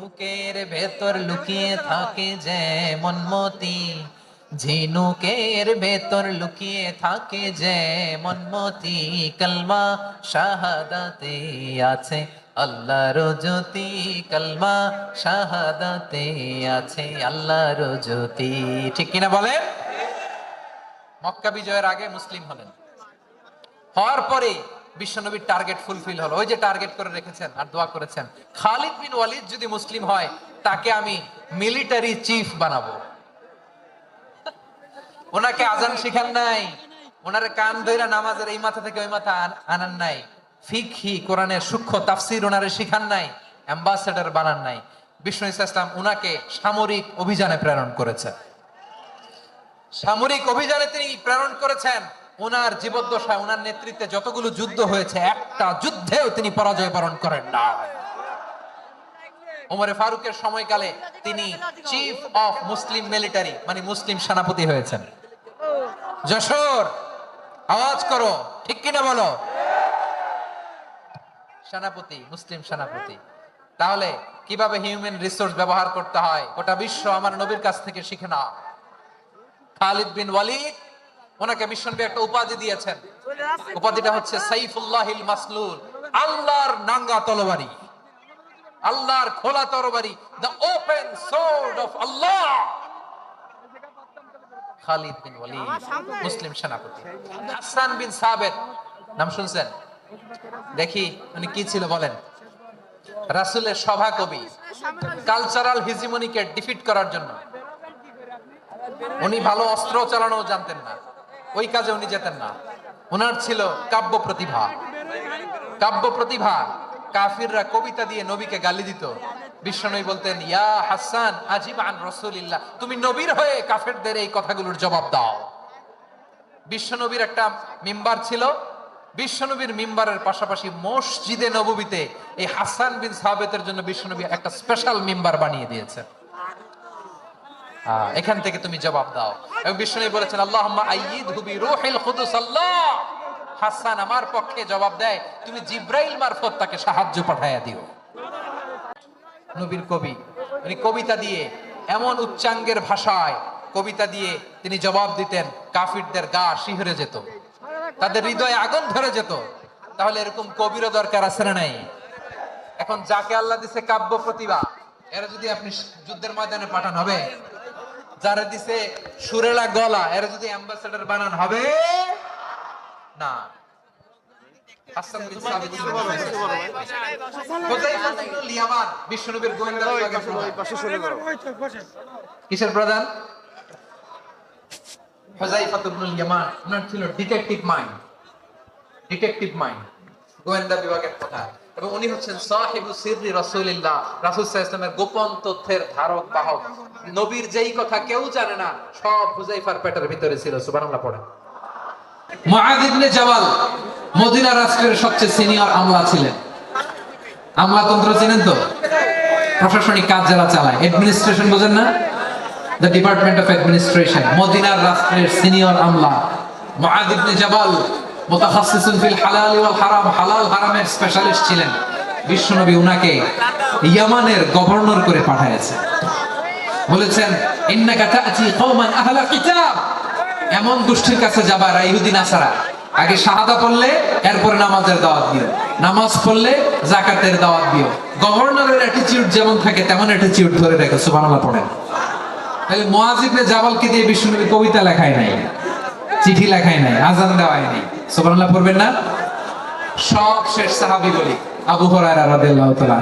ঝিনুকের ভেতর লুকিয়ে থাকে যেমন মতি, ঝিনুকের ভেতর লুকিয়ে থাকে যেমন মতি, কলমা শাহাদাতে আছে আল্লাহর জ্যোতি, কলমা শাহাদাতে আছে আল্লাহর জ্যোতি। ঠিক কিনা বলে? মক্কা বিজয়ের আগে মুসলিম হলেন, হওয়ার পরে বিশ্বনবীর টার্গেট ফুলফিল হলো। ওই যে টার্গেট করে রেখেছেন আর দোয়া করেছেন, খালিদ বিন ওয়ালিদ যদি মুসলিম হয় তাকে আমি মিলিটারি চিফ বানাবো। ওনাকে আজান শিখান নাই, ওনারে কান ধইরা নামাজের এই মাথা থেকে ওই মাথা আনান নাই, ফিকহি কোরআনের সূক্ষ্ম তাফসীর ওনারে শিখান নাই, অ্যাম্বাসেডর বানান নাই। বিষ্ণু ইসলাম উনাকে সামরিক অভিযানে প্রেরণ করেছেন। সামরিক অভিযানে তিনি প্রেরণ করেছেন। ওনার জীবদ্দশায় ওনার নেতৃত্বে যতগুলো যুদ্ধ হয়েছে একটা যুদ্ধেও তিনি পরাজয় বরণ করেন না। ওমরে ফারুকের সময়কালে তিনি চিফ অফ মুসলিম মিলিটারি মানে মুসলিম সেনাপতি হয়েছেন। যশোর আওয়াজ করো, ঠিক কিনা বলো? সেনাপতি, মুসলিম সেনাপতি। তাহলে কিভাবে হিউম্যান রিসোর্স ব্যবহার করতে হয় গোটা বিশ্ব আমার নবীর কাছ থেকে শিখে না। খালিদ বিন ওয়ালিদ, ওনাকে বিশ্বনবী একটা উপাধি দিয়েছেন। উপাধিটা হচ্ছে সাইফুল্লাহিল মাসলুল, আল্লাহর নাঙ্গা তরবারি, আল্লাহর খোলা তরবারি, দ্য ওপেন সোর্ড অফ আল্লাহ। খালিদ বিন ওয়ালিদ মুসলিম সেনাপতি। হাসান বিন সাবিত নাম শুনছেন? দেখি উনি কি ছিল বলেন। রাসূলের সভা কবি, কালচারাল হিজিমনিকে ডিফিট করার জন্য উনি ভালো অস্ত্র চালানো জানতেন না, ওই কাজে উনি যেতেন না। ওনার ছিল কাব্য প্রতিভা। কাব্য প্রতিভা, কাফিররা কবিতা দিয়ে নবীকে গালি দিত। বিশ্বনবী বলতেন, ইয়া হাসান আজিব আন রাসূলিল্লাহ, তুমি নবীর হয়ে কাফেরদের এই কথাগুলোর জবাব দাও। বিশ্বনবীর একটা মিম্বার ছিল। বিশ্বনবীর মিম্বারের পাশাপাশি মসজিদে নববীতে এই হাসান বিন সাবিতের জন্য বিশ্বনবী একটা স্পেশাল মিম্বার বানিয়ে দিয়েছেন। এখান থেকে তুমি জবাব দাও। এবং বিশ্বনবী বলেছেন, আল্লাহুম্মা আইয়িদহু বিরূহিল কুদুস। আল্লাহ, হাসান আমার পক্ষে জবাব দেয়, তুমি জিব্রাইল মারফত তাকে সাহায্য পাঠায়া দিও। নবীর কবি, উনি কবিতা দিয়ে এমন উচ্চাঙ্গের ভাষায় কবিতা দিয়ে তিনি জবাব দিতেন, কাফিরদের গা শিহরে যেত, তাদের হৃদয়ে আগুন ধরে যেত। তাহলে এরকম কবিরও দরকার আছে না নাই? এখন যাকে আল্লাহ দিছে কাব্য প্রতিভা, এরা যদি আপনি যুদ্ধের ময়দানে পাঠান হবে? যারা দিছে সুরেলা গলা, এরা যদি অ্যাম্বাসেডর বানান হবে না। হাসান বিন সাবিত হুযায়ফা ইবনুল ইয়ামান বিশ্বনবীর গোয়েন্দা বিভাগের প্রধান। কিসের প্রধান? হুযায়ফা ইবনুল ইয়ামান। ওনার ছিল ডিটেকটিভ মাইন্ড, ডিটেকটিভ মাইন্ড, গোয়েন্দা বিভাগের প্রধান। এবং উনি হচ্ছেন সাহিবু সিররি রাসূলিল্লাহ, রাসূল সাল্লাল্লাহু আলাইহি ওয়াসাল্লামের গোপন তথ্যের ধারক বাহক। নবীর যেই কথা কেউ জানে না, সব হুযায়ফার পেটের ভিতরে ছিল। সুবহানাল্লাহ পড়েন। মুআয ইবনে জাবাল মদিনা রাষ্ট্রের সবচেয়ে সিনিয়র আমলা ছিলেন। আমলাতন্ত্র চিনেন তো? প্রশাসনিক কাজ যারা চালায়, অ্যাডমিনিস্ট্রেশন বোঝেন না? The department of administration. মদিনার রাষ্ট্রের সিনিয়র আমলা মুআয ইবনে জাবাল মুতাখাসসিসুন ফিল হালাল ওয়াল হারাম, হালাল হারামের স্পেশালিস্ট ছিলেন। বিশ্বনবী উনাকে ইয়ামানের গভর্নর করে পাঠিয়েছেন। বলেছেন, ইন্নাকা তা'তি কওমান আহলা কিতাব, এমন গোষ্ঠীর কাছে যাবা ইহুদি নাসারা, আগে শাহাদা পড়লে এরপর নামাজের দাওয়াত দিও, নামাজ পড়লে যাকাতের দাওয়াত দিও। গভর্নরের অ্যাটিটিউড যেমন থাকে তেমন অ্যাটিটিউড ধরে রেখো। সুবহানাল্লাহ পড়েন। তাহলে মুআয ইবনে জাবালকে দিয়ে বিশ্বনবী কবিতা লেখায় নাই, চিঠি লেখায় নাই, আযান দেওয়ায় নাই। সুবহানাল্লাহ পড়বেন না? সব শেষ সাহাবী বলি আবু হুরায়রা রাদিয়াল্লাহু তাআলা।